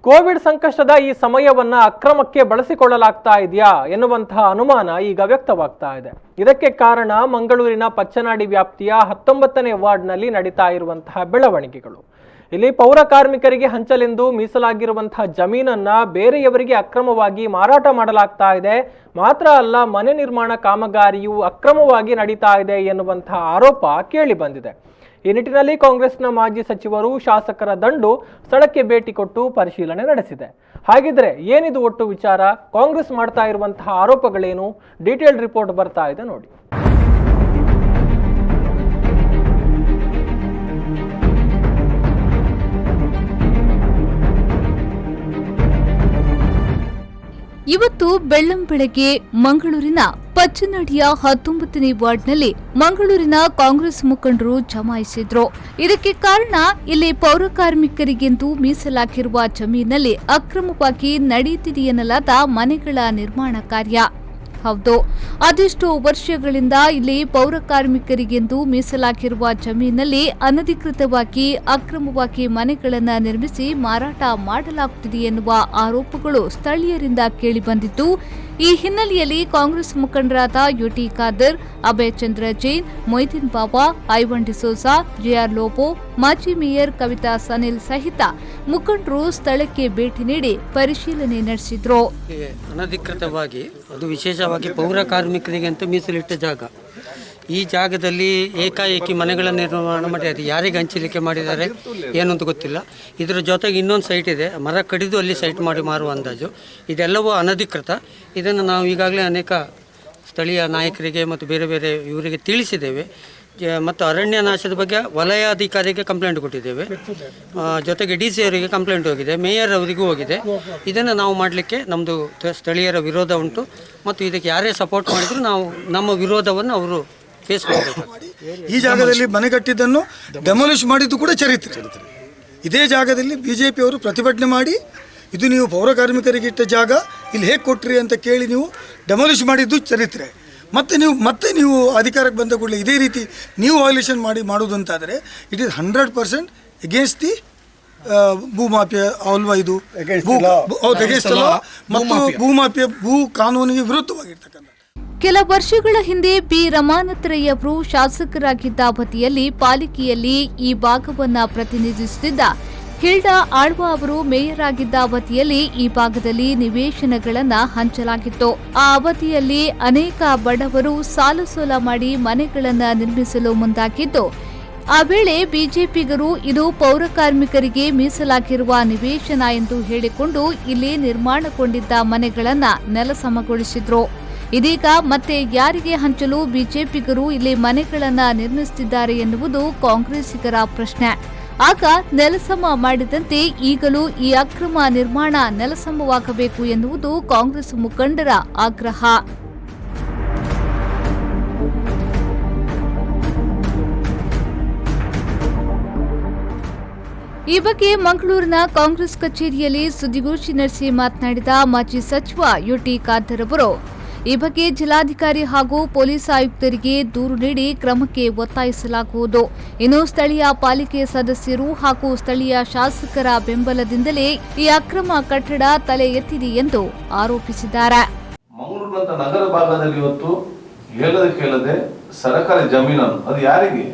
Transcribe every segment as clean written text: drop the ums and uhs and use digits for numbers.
Covid ಸಂಕಷ್ಟದ ಈ ಸಮಯವನ್ನ ಅಕ್ರಮಕ್ಕೆ ಬಳಸಿಕೊಳ್ಳಲಾಗ್ತಾ ಇದೆಯಾ ಎನ್ನುವಂತಹ ಅನುಮಾನ ಈಗ ವ್ಯಕ್ತವಾಗ್ತಾ ಇದೆ. ಇದಕ್ಕೆ ಕಾರಣ ಮಂಗಳೂರಿನ ಪಚ್ಚನಾಡಿ ವ್ಯಾಪ್ತಿಯ 19ನೇ ವಾರ್ಡ್ನಲ್ಲಿ ನಡೀತಾ ಇರುವಂತಹ ಬೆಳವಣಿಗೆಗಳು. ಇಲ್ಲಿ ಪೌರ ಕಾರ್ಮಿಕರಿಗೆ ಹಂಚಲೆಂದು ಮೀಸಲಾಗಿರುವಂತಹ ಜಮೀನನ್ನ ಬೇರೆಯವರಿಗೆ ಅಕ್ರಮವಾಗಿ ಮಾರಾಟ ಮಾಡಲಾಗ್ತಾ ಇದೆ. ಮಾತ್ರ ಅಲ್ಲ, ಮನೆ ನಿರ್ಮಾಣ ಕಾಮಗಾರಿಯು ಅಕ್ರಮವಾಗಿ ನಡೀತಾ ಇದೆ ಎನ್ನುವಂತಹ ಆರೋಪ ಕೇಳಿ ಬಂದಿದೆ. ಈ ನಿಟ್ಟಿನಲ್ಲಿ ಕಾಂಗ್ರೆಸ್ನ ಮಾಜಿ ಸಚಿವರು, ಶಾಸಕರ ದಂಡು ಸ್ಥಳಕ್ಕೆ ಭೇಟಿ ಕೊಟ್ಟು ಪರಿಶೀಲನೆ ನಡೆಸಿದೆ. ಹಾಗಿದ್ರೆ ಏನಿದು ಒಟ್ಟು ವಿಚಾರ? ಕಾಂಗ್ರೆಸ್ ಮಾಡ್ತಾ ಇರುವಂತಹ ಆರೋಪಗಳೇನು? ಡೀಟೇಲ್ ರಿಪೋರ್ಟ್ ಬರ್ತಾ ಇದೆ ನೋಡಿ. ಇವತ್ತು ಬೆಳ್ಳಂಬೆಳಗ್ಗೆ ಮಂಗಳೂರಿನ ಪಚ್ಚನಾಡಿಯ 19ನೇ ವಾರ್ಡ್ನಲ್ಲಿ ಮಂಗಳೂರಿನ ಕಾಂಗ್ರೆಸ್ ಮುಖಂಡರು ಜಮಾಯಿಸಿದ್ರು. ಇದಕ್ಕೆ ಕಾರಣ ಇಲ್ಲಿ ಪೌರ ಕಾರ್ಮಿಕರಿಗೆಂದು ಮೀಸಲಾಗಿರುವ ಜಮೀನಿನಲ್ಲಿ ಅಕ್ರಮವಾಗಿ ನಡೆಯುತ್ತಿದೆಯೆನ್ನಲಾದ ಮನೆಗಳ ನಿರ್ಮಾಣ ಕಾರ್ಯ. ಹೌದು, ಅದೆಷ್ಟೋ ವರ್ಷಗಳಿಂದ ಇಲ್ಲಿ ಪೌರ ಕಾರ್ಮಿಕರಿಗೆಂದು ಮೀಸಲಾಗಿರುವ ಜಮೀನಿನಲ್ಲಿ ಅನಧಿಕೃತವಾಗಿ ಅಕ್ರಮವಾಗಿ ಮನೆಗಳನ್ನು ನಿರ್ಮಿಸಿ ಮಾರಾಟ ಮಾಡಲಾಗುತ್ತಿದೆ ಎನ್ನುವ ಆರೋಪಗಳು ಸ್ಥಳೀಯರಿಂದ ಕೇಳಿಬಂದಿದ್ದು, ಈ ಹಿನ್ನೆಲೆಯಲ್ಲಿ ಕಾಂಗ್ರೆಸ್ ಮುಖಂಡರಾದ ಯುಟಿ ಖಾದರ್, ಅಭಯ್ ಚಂದ್ರ ಜೈನ್, ಮೊಯ್ದೀನ್ ಬಾಬಾ, ಐವನ್ ಡಿಸೋಜಾ, ಜೆಆರ್ ಲೋಬೋ, ಮಾಜಿ ಮೇಯರ್ ಕವಿತಾ ಸನಿಲ್ ಸಹಿತ ಮುಖಂಡರು ಸ್ಥಳಕ್ಕೆ ಭೇಟಿ ನೀಡಿ ಪರಿಶೀಲನೆ ನಡೆಸಿದ್ರು. ಅನಧಿಕೃತವಾಗಿ, ಅದು ವಿಶೇಷವಾಗಿ ಪೌರ ಕಾರ್ಮಿಕರಿಗೆ ಅಂತ ಮೀಸಲಿಟ್ಟ ಜಾಗ. ಈ ಜಾಗದಲ್ಲಿ ಏಕಾಏಕಿ ಮನೆಗಳ ನಿರ್ಮಾಣ ಮಾಡಿ ಅದು ಯಾರಿಗೆ ಹಂಚಲಿಕ್ಕೆ ಮಾಡಿದ್ದಾರೆ ಏನು ಅಂತ ಗೊತ್ತಿಲ್ಲ. ಇದರ ಜೊತೆಗೆ ಇನ್ನೊಂದು ಸೈಟ್ ಇದೆ, ಮರ ಕಡಿದು ಅಲ್ಲಿ ಸೈಟ್ ಮಾಡಿ ಮಾರುವ ಅಂದಾಜು. ಇದೆಲ್ಲವೂ ಅನಧಿಕೃತ. ಇದನ್ನು ನಾವು ಈಗಾಗಲೇ ಅನೇಕ ಸ್ಥಳೀಯ ನಾಯಕರಿಗೆ ಮತ್ತು ಬೇರೆ ಬೇರೆ ಇವರಿಗೆ ತಿಳಿಸಿದ್ದೇವೆ. ಮತ್ತು ಅರಣ್ಯ ನಾಶದ ಬಗ್ಗೆ ವಲಯಾಧಿಕಾರಿಗೆ ಕಂಪ್ಲೇಂಟ್ ಕೊಟ್ಟಿದ್ದೇವೆ. ಜೊತೆಗೆ DC ಅವರಿಗೆ ಕಂಪ್ಲೇಂಟ್ ಹೋಗಿದೆ, ಮೇಯರ್ ಅವರಿಗೂ ಹೋಗಿದೆ. ಇದನ್ನು ನಾವು ಮಾಡಲಿಕ್ಕೆ ನಮ್ಮದು ಸ್ಥಳೀಯರ ವಿರೋಧ ಉಂಟು ಮತ್ತು ಇದಕ್ಕೆ ಯಾರೇ ಸಪೋರ್ಟ್ ಮಾಡಿದ್ರು ನಾವು ನಮ್ಮ ವಿರೋಧವನ್ನು ಅವರು ಫೇಸ್ ಮಾಡಬೇಕು. ಈ ಜಾಗದಲ್ಲಿ ಮನೆ ಕಟ್ಟಿದ್ದನ್ನು ಡೆಮಾಲಿಷ್ ಮಾಡಿದ್ದು ಕೂಡ ಚರಿತ್ರೆ. ಇದೇ ಜಾಗದಲ್ಲಿ BJP ಅವರು ಪ್ರತಿಭಟನೆ ಮಾಡಿ ಇದು ನೀವು ಪೌರ ಕಾರ್ಮಿಕರಿಗೆ ಇಟ್ಟ ಜಾಗ, ಇಲ್ಲಿ ಹೇಗೆ ಕೊಟ್ರಿ ಅಂತ ಕೇಳಿ ನೀವು ಡೆಮಾಲಿಷ್ ಮಾಡಿದ್ದು ಚರಿತ್ರೆ. ಮತ್ತೆ ನೀವು ಅಧಿಕಾರಕ್ಕೆ ಬಂದ ಕೂಡಲೇ ಇದೇ ರೀತಿ ನೀವು ವೈಲೇಷನ್ ಮಾಡುವುದಂತಾದರೆ ಇಟ್ ಈಸ್ 100% ಅಗೇನ್ಸ್ಟ್ ದಿ ಭೂಮಾಫಿಯಾ ಅಲ್ವಾ? ಇದು ಅಗೇನ್ಸ್ಟ್ ಅಲ್ಲ ಮತ್ತು ಭೂಮಾಫಿಯಾ ಭೂ ಕಾನೂನಿಗೆ ವಿರುದ್ಧವಾಗಿರ್ತಕ್ಕಂಥ. ಕೆಲ ವರ್ಷಗಳ ಹಿಂದೆ ಪಿ ರಮಾನಾಥರಯ್ಯ ಅವರು ಶಾಸಕರಾಗಿದ್ದ ಅವಧಿಯಲ್ಲಿ ಪಾಲಿಕೆಯಲ್ಲಿ ಈ ಭಾಗವನ್ನ ಪ್ರತಿನಿಧಿಸುತ್ತಿದ್ದ ಹಿಲ್ಡಾ ಆಳ್ವ ಅವರು ಮೇಯರ್ ಆಗಿದ್ದ ಅವಧಿಯಲ್ಲಿ ಈ ಭಾಗದಲ್ಲಿ ನಿವೇಶನಗಳನ್ನು ಹಂಚಲಾಗಿತ್ತು. ಆ ಅವಧಿಯಲ್ಲಿ ಅನೇಕ ಬಡವರು ಸಾಲ ಸೋಲ ಮಾಡಿ ಮನೆಗಳನ್ನು ನಿರ್ಮಿಸಲು ಮುಂದಾಗಿದ್ದು, ಆ ವೇಳೆ ಬಿಜೆಪಿಗರು ಇದು ಪೌರ ಕಾರ್ಮಿಕರಿಗೆ ಮೀಸಲಾಗಿರುವ ನಿವೇಶನ ಎಂದು ಹೇಳಿಕೊಂಡು ಇಲ್ಲಿ ನಿರ್ಮಾಣಗೊಂಡಿದ್ದ ಮನೆಗಳನ್ನು ನೆಲಸಮಗೊಳಿಸಿದ್ರು. ಇದೀಗ ಮತ್ತೆ ಯಾರಿಗೆ ಹಂಚಲು ಬಿಜೆಪಿಗರು ಇಲ್ಲಿ ಮನೆಗಳನ್ನು ನಿರ್ಮಿಸುತ್ತಿದ್ದಾರೆ ಎನ್ನುವುದು ಕಾಂಗ್ರೆಸ್ಸಿಗರ ಪ್ರಶ್ನೆ. ಆಗ ನೆಲಸಮ ಮಾಡಿದಂತೆ ಈಗಲೂ ಈ ಅಕ್ರಮ ನಿರ್ಮಾಣ ನೆಲಸಮವಾಗಬೇಕು ಎನ್ನುವುದು ಕಾಂಗ್ರೆಸ್ ಮುಖಂಡರ ಆಗ್ರಹ. ಈ ಬಗ್ಗೆ ಮಂಗಳೂರಿನ ಕಾಂಗ್ರೆಸ್ ಕಚೇರಿಯಲ್ಲಿ ಸುದ್ದಿಗೋಷ್ಠಿ ನಡೆಸಿ ಮಾತನಾಡಿದ ಮಾಜಿ ಸಚಿವ ಯುಟಿ ಖಾದರ್ ಅವರು ಈ ಬಗ್ಗೆ ಜಿಲ್ಲಾಧಿಕಾರಿ ಹಾಗೂ ಪೊಲೀಸ್ ಆಯುಕ್ತರಿಗೆ ದೂರು ನೀಡಿ ಕ್ರಮಕ್ಕೆ ಒತ್ತಾಯಿಸಲಾಗುವುದು. ಇನ್ನು ಸ್ಥಳೀಯ ಪಾಲಿಕೆ ಸದಸ್ಯರು ಹಾಗೂ ಸ್ಥಳೀಯ ಶಾಸಕರ ಬೆಂಬಲದಿಂದಲೇ ಈ ಅಕ್ರಮ ಕಟ್ಟಡ ತಲೆ ಎತ್ತಿದೆ ಎಂದು ಆರೋಪಿಸಿದ್ದಾರೆ. ಮಂಗಳೂರಿನಂತ ನಗರ ಭಾಗದಲ್ಲಿ ಇವತ್ತು ಹೇಳದೆ ಸರ್ಕಾರಿ ಜಮೀನನ್ನು ಅದು ಯಾರಿಗೆ?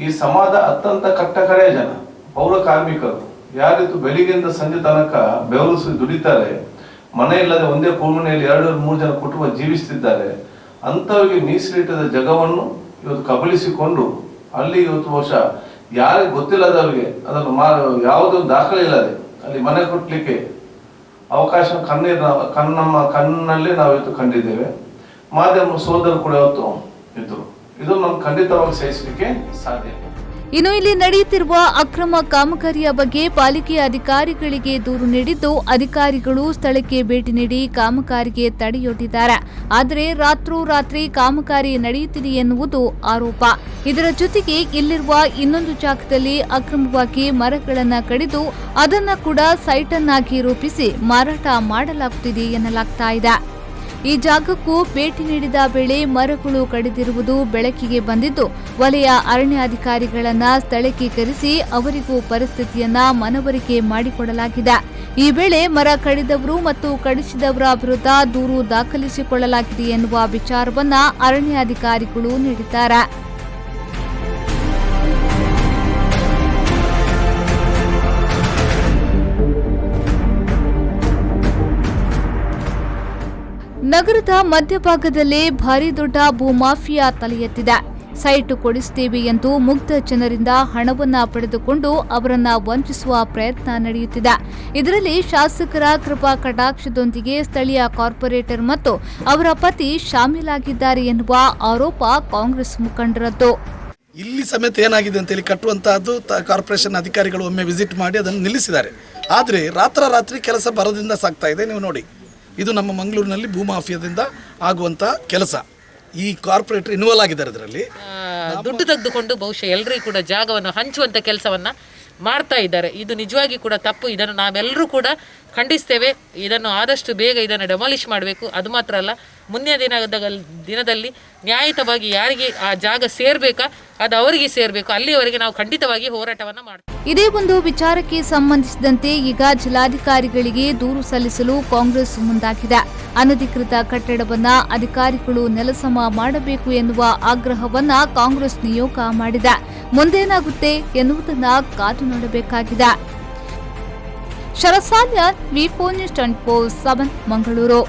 ಈ ಸಮಾಜ ಅತ್ಯಂತ ಕಟ್ಟಕಡೆಯ ಜನ, ಪೌರ ಕಾರ್ಮಿಕರು ಯಾರಿತ್ತು ಬೆಳಿಗ್ಗೆಯಿಂದ ಸಂಜೆ ತನಕ ಬೆವರು ದುಡಿತಾರೆ. ಮನೆ ಇಲ್ಲದೆ ಒಂದೇ ಕೋಮನೆಯಲ್ಲಿ 2-3 ಜನ ಕುಟುಂಬ ಜೀವಿಸುತ್ತಿದ್ದಾರೆ. ಅಂಥವರಿಗೆ ಮೀಸಲಿಟ್ಟದ ಜಾಗವನ್ನು ಇವತ್ತು ಕಬಳಿಸಿಕೊಂಡು ಅಲ್ಲಿ ಇವತ್ತು ಬಹುಶಃ ಯಾರಿಗೆ ಗೊತ್ತಿಲ್ಲದವರಿಗೆ ಅದನ್ನು ಯಾವುದೋ ದಾಖಲೆ ಇಲ್ಲದೆ ಅಲ್ಲಿ ಮನೆ ಕೊಟ್ಟಲಿಕ್ಕೆ ಅವಕಾಶ ನಮ್ಮ ಕಣ್ಣಲ್ಲಿ ನಾವು ಇವತ್ತು ಕಂಡಿದ್ದೇವೆ. ಮಾಧ್ಯಮ ಸೋದರರು ಕೂಡ ಇವತ್ತು ಇದ್ರು. ಇದನ್ನು ನಾವು ಖಂಡಿತವಾಗಿ ಸಹಿಸಲಿಕ್ಕೆ ಸಾಧ್ಯ. ಇನ್ನು ಇಲ್ಲಿ ನಡೆಯುತ್ತಿರುವ ಅಕ್ರಮ ಕಾಮಗಾರಿಯ ಬಗ್ಗೆ ಪಾಲಿಕೆ ಅಧಿಕಾರಿಗಳಿಗೆ ದೂರು ನೀಡಿದ್ದು, ಅಧಿಕಾರಿಗಳು ಸ್ಥಳಕ್ಕೆ ಭೇಟಿ ನೀಡಿ ಕಾಮಗಾರಿಗೆ ತಡೆಯೊಡ್ಡಿದ್ದಾರೆ. ಆದರೆ ರಾತ್ರೋರಾತ್ರಿ ಕಾಮಗಾರಿ ನಡೆಯುತ್ತಿದೆ ಎನ್ನುವುದು ಆರೋಪ. ಇದರ ಜೊತೆಗೆ ಇಲ್ಲಿರುವ ಇನ್ನೊಂದು ಜಾಗದಲ್ಲಿ ಅಕ್ರಮವಾಗಿ ಮರಗಳನ್ನು ಕಡಿದು ಅದನ್ನು ಕೂಡ ಸೈಟ್ ಅನ್ನಾಗಿ ರೂಪಿಸಿ ಮಾರಾಟ ಮಾಡಲಾಗುತ್ತಿದೆ ಎನ್ನಲಾಗ್ತಾ ಇದೆ. ಈ ಜಾಗಕ್ಕೂ ಭೇಟಿ ನೀಡಿದ ವೇಳೆ ಮರಗಳು ಕಡಿದಿರುವುದು ಬೆಳಕಿಗೆ ಬಂದಿದ್ದು ವಲಯ ಅರಣ್ಯಾಧಿಕಾರಿಗಳನ್ನ ಸ್ಥಳಕ್ಕೆ ಕರೆಸಿ ಅವರಿಗೂ ಪರಿಸ್ಥಿತಿಯನ್ನ ಮನವರಿಕೆ ಮಾಡಿಕೊಡಲಾಗಿದೆ. ಈ ವೇಳೆ ಮರ ಕಡಿದವರು ಮತ್ತು ಕಡಿಸಿದವರ ವಿರುದ್ಧ ದೂರು ದಾಖಲಿಸಿಕೊಳ್ಳಲಾಗಿದೆ ಎನ್ನುವ ವಿಚಾರವನ್ನ ಅರಣ್ಯಾಧಿಕಾರಿಗಳು ನೀಡಿದ್ದಾರೆ. ನಗರದ ಮಧ್ಯಭಾಗದಲ್ಲೇ ಭಾರಿ ದೊಡ್ಡ ಭೂಮಾಫಿಯಾ ತಲೆ ಎತ್ತಿದೆ. ಸೈಟ್ ಕೊಡಿಸುತ್ತೇವೆ ಎಂದು ಮುಗ್ಧ ಜನರಿಂದ ಹಣವನ್ನ ಪಡೆದುಕೊಂಡು ಅವರನ್ನ ವಂಚಿಸುವ ಪ್ರಯತ್ನ ನಡೆಯುತ್ತಿದೆ. ಇದರಲ್ಲಿ ಶಾಸಕರ ಕೃಪಾ ಕಟಾಕ್ಷದೊಂದಿಗೆ ಸ್ಥಳೀಯ ಕಾರ್ಪೊರೇಟರ್ ಮತ್ತು ಅವರ ಪತಿ ಶಾಮೀಲಾಗಿದ್ದಾರೆ ಎನ್ನುವ ಆರೋಪ ಕಾಂಗ್ರೆಸ್ ಮುಖಂಡರದ್ದು. ಇಲ್ಲಿ ಸಮೇತ ಏನಾಗಿದೆ ಅಂತೇಳಿ ಕಟ್ಟುವಂತಹದ್ದು ಕಾರ್ಪೊರೇಷನ್ ಅಧಿಕಾರಿಗಳು ಒಮ್ಮೆ ವಿಸಿಟ್ ಮಾಡಿ ಅದನ್ನು ನಿಲ್ಲಿಸಿದ್ದಾರೆ. ಆದರೆ ರಾತ್ರಿ ಕೆಲಸ ಬರದಿಂದ ಸಾಗ್ತಾ ಇದೆ. ನೀವು ನೋಡಿ, ಇದು ನಮ್ಮ ಮಂಗಳೂರಿನಲ್ಲಿ ಭೂಮಾಫಿಯಾದಿಂದ ಆಗುವಂಥ ಕೆಲಸ. ಈ ಕಾರ್ಪೊರೇಟರ್ ಇನ್ವಾಲ್ವ್ ಆಗಿದ್ದಾರೆ. ಇದರಲ್ಲಿ ದುಡ್ಡು ತೆಗೆದುಕೊಂಡು ಬಹುಶಃ ಎಲ್ಲರಿಗೂ ಕೂಡ ಜಾಗವನ್ನು ಹಂಚುವಂಥ ಕೆಲಸವನ್ನು ಮಾಡ್ತಾ ಇದ್ದಾರೆ. ಇದು ನಿಜವಾಗಿ ಕೂಡ ತಪ್ಪು. ಇದನ್ನು ನಾವೆಲ್ಲರೂ ಕೂಡ ಖಂಡಿಸ್ತೇವೆ. ಇದನ್ನು ಆದಷ್ಟು ಬೇಗ ಇದನ್ನು ಡೆಮಾಲಿಷ್ ಮಾಡಬೇಕು. ಅದು ಮಾತ್ರ ಅಲ್ಲ, ಮುಂದಿನ ದಿನದಲ್ಲಿ ನ್ಯಾಯಯುತವಾಗಿ ಯಾರಿಗೆ ಆ ಜಾಗ ಸೇರಬೇಕಾ ಅದು ಅವರಿಗೆ ಸೇರಬೇಕು. ಅಲ್ಲಿಯವರೆಗೆ ನಾವು ಖಂಡಿತವಾಗಿ ಹೋರಾಟವನ್ನು ಮಾಡ್ತೀವಿ. ಇದೇ ಒಂದು ವಿಚಾರಕ್ಕೆ ಸಂಬಂಧಿಸಿದಂತೆ ಈಗ ಜಿಲ್ಲಾಧಿಕಾರಿಗಳಿಗೆ ದೂರು ಸಲ್ಲಿಸಲು ಕಾಂಗ್ರೆಸ್ ಮುಂದಾಗಿದೆ. ಅನಧಿಕೃತ ಕಟ್ಟಡವನ್ನ ಅಧಿಕಾರಿಗಳು ನೆಲಸಮ ಮಾಡಬೇಕು ಎನ್ನುವ ಆಗ್ರಹವನ್ನ ಕಾಂಗ್ರೆಸ್ ನಿಯೋಗ ಮಾಡಿದೆ. ಮುಂದೇನಾಗುತ್ತೆ ಎನ್ನುವುದನ್ನ ಕಾದು ನೋಡಬೇಕಾಗಿದೆ. ಶರಸಾನ್ಯ V4 News 24/7 ಮಂಗಳೂರು.